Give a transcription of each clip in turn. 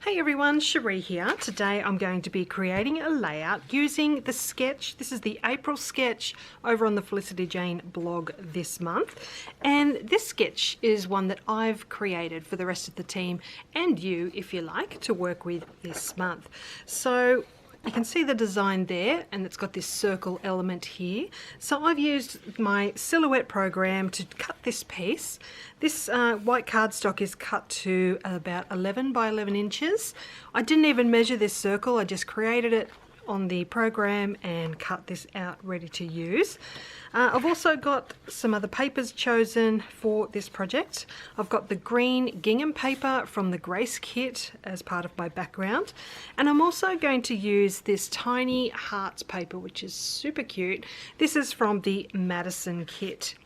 Hey everyone, Cherie here. Today I'm going to be creating a layout using the sketch. This is the April sketch over on the Felicity Jane blog this month. And this sketch is one that I've created for the rest of the team and you, if you like, to work with this month. So you can see the design there, and it's got this circle element here. So I've used my silhouette program to cut this piece. This white cardstock is cut to about 11 by 11 inches. I didn't even measure this circle, I just created it on the program and cut this out ready to use. I've also got some other papers chosen for this project. I've got the green gingham paper from the Grace Kit as part of my background, and I'm also going to use this tiny hearts paper, which is super cute. This is from the Madison kit.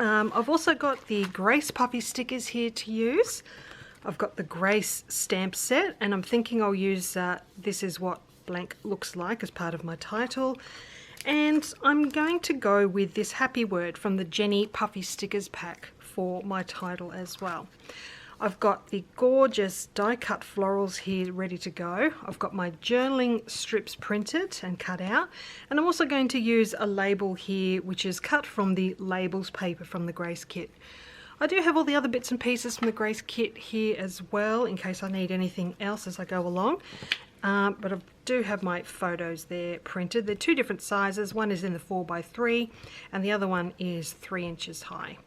I've also got the Grace puffy stickers here to use. I've got the Grace stamp set, and I'm thinking I'll use This Is What Blank Looks Like as part of my title. And I'm going to go with this happy word from the Jenny Puffy Stickers pack for my title as well. I've got the gorgeous die cut florals here ready to go. I've got my journaling strips printed and cut out, and I'm also going to use a label here which is cut from the labels paper from the Grace Kit. I do have all the other bits and pieces from the Grace Kit here as well in case I need anything else as I go along. But I do have my photos there printed. They're two different sizes. One is in the 4x3 and the other one is 3 inches high.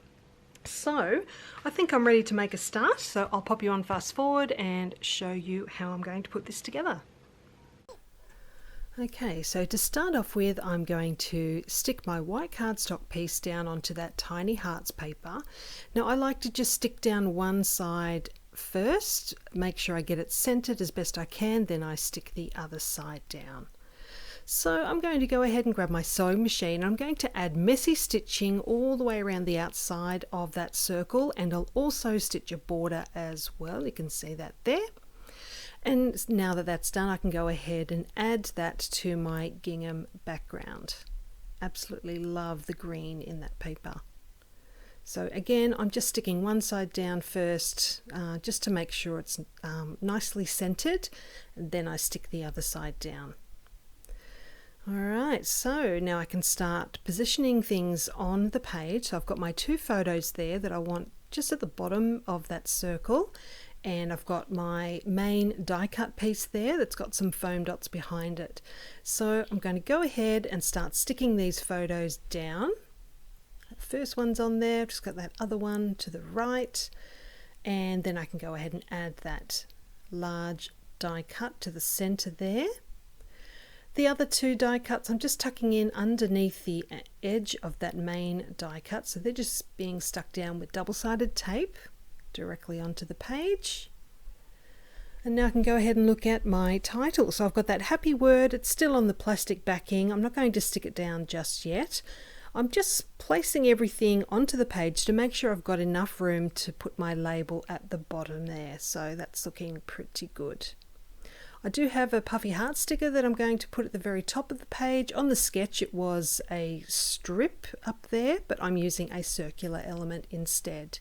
So I think I'm ready to make a start. So I'll pop you on fast forward and show you how I'm going to put this together. Okay, so to start off with, I'm going to stick my white cardstock piece down onto that tiny hearts paper. Now I like to just stick down one side first, make sure I get it centered as best I can, then I stick the other side down. So I'm going to go ahead and grab my sewing machine. I'm going to add messy stitching all the way around the outside of that circle, and I'll also stitch a border as well. You can see that there. And now that that's done, I can go ahead and add that to my gingham background. Absolutely love the green in that paper. So again, I'm just sticking one side down first, just to make sure it's nicely centered, and then I stick the other side down. Alright, so now I can start positioning things on the page. So I've got my two photos there that I want just at the bottom of that circle, and I've got my main die cut piece there that's got some foam dots behind it. So I'm going to go ahead and start sticking these photos down. First one's on there, just got that other one to the right, and then I can go ahead and add that large die cut to the center there. The other two die cuts I'm just tucking in underneath the edge of that main die cut, so they're just being stuck down with double-sided tape directly onto the page. And now I can go ahead and look at my title. So I've got that happy word, it's still on the plastic backing. I'm not going to stick it down just yet. I'm just placing everything onto the page to make sure I've got enough room to put my label at the bottom there. So that's looking pretty good. I do have a puffy heart sticker that I'm going to put at the very top of the page. On the sketch it was a strip up there, but I'm using a circular element instead.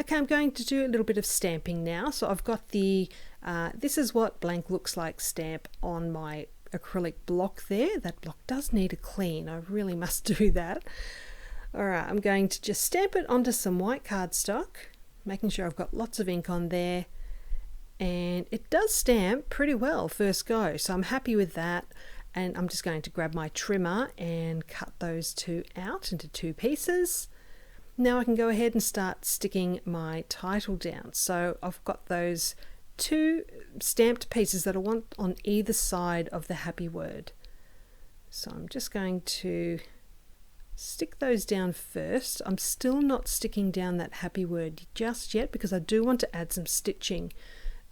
Okay, I'm going to do a little bit of stamping now. So I've got the This Is What Blank Looks Like stamp on my acrylic block there. That block does need a clean, I really must do that. Alright, I'm going to just stamp it onto some white cardstock, making sure I've got lots of ink on there, and it does stamp pretty well first go, so I'm happy with that. And I'm just going to grab my trimmer and cut those two out into two pieces. Now I can go ahead and start sticking my title down. So I've got those two stamped pieces that I want on either side of the happy word. So I'm just going to stick those down first. I'm still not sticking down that happy word just yet because I do want to add some stitching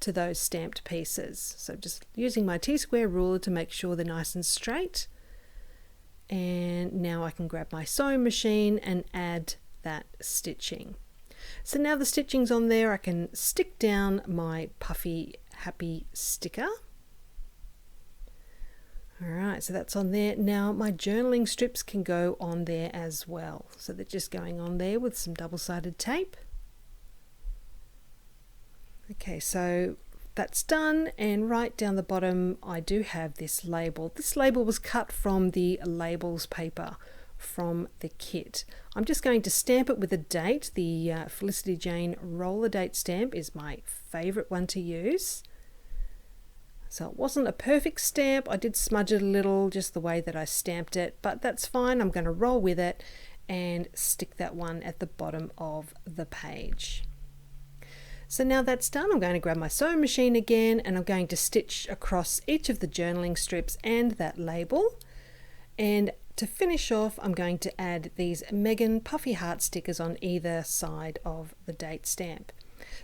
to those stamped pieces. So just using my T-square ruler to make sure they're nice and straight. And now I can grab my sewing machine and add that stitching. So now the stitching's on there, I can stick down my puffy happy sticker. Alright, so that's on there. Now my journaling strips can go on there as well. So they're just going on there with some double-sided tape. Okay, so that's done, and right down the bottom I do have this label. This label was cut from the labels paper from the kit. I'm just going to stamp it with a date. The Felicity Jane roller date stamp is my favorite one to use. So it wasn't a perfect stamp. I did smudge it a little just the way that I stamped it, but that's fine. I'm going to roll with it and stick that one at the bottom of the page. So now that's done, I'm going to grab my sewing machine again and I'm going to stitch across each of the journaling strips and that label. And to finish off, I'm going to add these Megan puffy heart stickers on either side of the date stamp.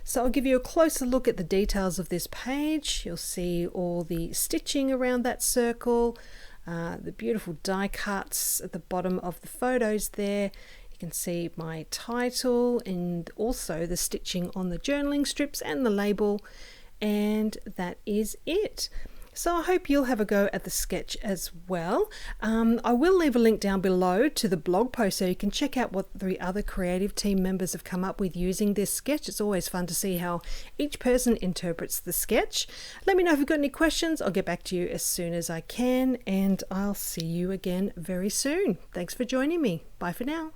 So I'll give you a closer look at the details of this page. You'll see all the stitching around that circle, the beautiful die cuts at the bottom of the photos there. You can see my title and also the stitching on the journaling strips and the label, and that is it. So I hope you'll have a go at the sketch as well. I will leave a link down below to the blog post so you can check out what the other creative team members have come up with using this sketch. It's always fun to see how each person interprets the sketch. Let me know if you've got any questions. I'll get back to you as soon as I can, and I'll see you again very soon. Thanks for joining me. Bye for now.